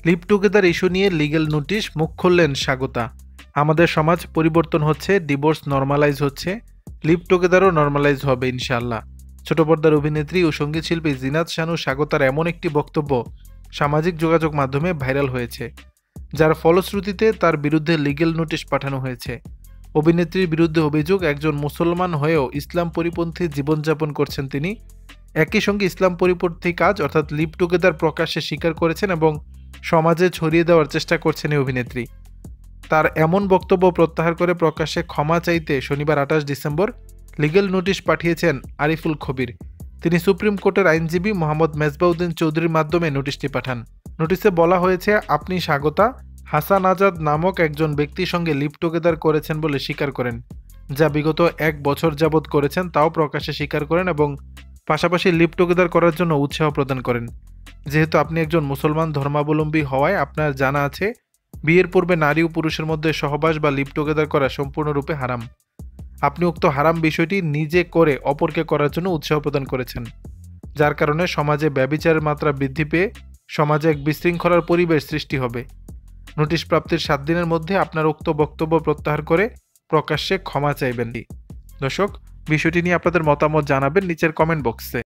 Live together issue নিয়ে legal notice, মুখ খুললেন স্বাগতা। আমাদের সমাজ পরিবর্তন হচ্ছে, ডিভোর্স নর্মালাইজ হচ্ছে, লিভ টুগেদারও নর্মালাইজ হবে ইনশাআল্লাহ। ছোট পর্দার অভিনেত্রী ও সঙ্গীত শিল্পী জিনাত শানু স্বাগতার এমন একটি বক্তব্য সামাজিক যোগাযোগ মাধ্যমে ভাইরাল হয়েছে, যার ফলশ্রুতিতে তার বিরুদ্ধে লিগ্যাল নোটিশ পাঠানো হয়েছে। অভিনেত্রীর বিরুদ্ধে অভিযোগ, একজন মুসলমান হয়েও ইসলাম পরিপন্থী জীবনযাপন করছেন তিনি। একই সঙ্গে ইসলাম পরিপন্থী কাজ অর্থাৎ লিভ টুগেদার প্রকাশ্যে স্বীকার করেছেন এবং সমাজে ছড়িয়ে দেওয়ার চেষ্টা করছেন এই অভিনেত্রী। তার এমন বক্তব্য প্রত্যাহার করে প্রকাশ্যে ক্ষমা চাইতে শনিবার 28 ডিসেম্বর লিগ্যাল নোটিশ পাঠিয়েছেন আরিফুল খবির। তিনি সুপ্রিম কোর্টের আইনজীবী মোহাম্মদ মেজবাউদ্দিন চৌধুরীর মাধ্যমে নোটিশটি পাঠান। নোটিশে বলা হয়েছে, আপনি স্বাগতা হাসান আজাদ নামক একজন ব্যক্তির সঙ্গে লিভ টুগেদার করেছেন বলে স্বীকার করেন, যা বিগত 1 বছর যাবৎ করেছেন তাও প্রকাশ্যে স্বীকার করেন এবং পাশাপাশি লিভ টুগেদার করার জন্য উৎসাহ প্রদান করেন। যেহেতু আপনি একজন মুসলমান ধর্মাবলম্বী হওয়ায় আপনার জানা আছে বিয়ের পূর্বে নারী ও পুরুষের মধ্যে সহবাস বা লিভ টুগেদার করা সম্পূর্ণরূপে হারাম। আপনি উক্ত হারাম বিষয়টি নিজে করে অপরকে করার জন্য উৎসাহ প্রদান করেছেন, যার কারণে সমাজে ব্যভিচারের মাত্রা বৃদ্ধি পেয়ে সমাজে এক বিশৃঙ্খলার পরিবেশ সৃষ্টি হবে। নোটিশ প্রাপ্তির 7 দিনের মধ্যে আপনার উক্ত বক্তব্য প্রত্যাহার করে প্রকাশ্যে ক্ষমা চাইবেন। দর্শক, বিষয়টি নিয়ে আপনাদের মতামত জানাবেন নিচের কমেন্ট বক্সে।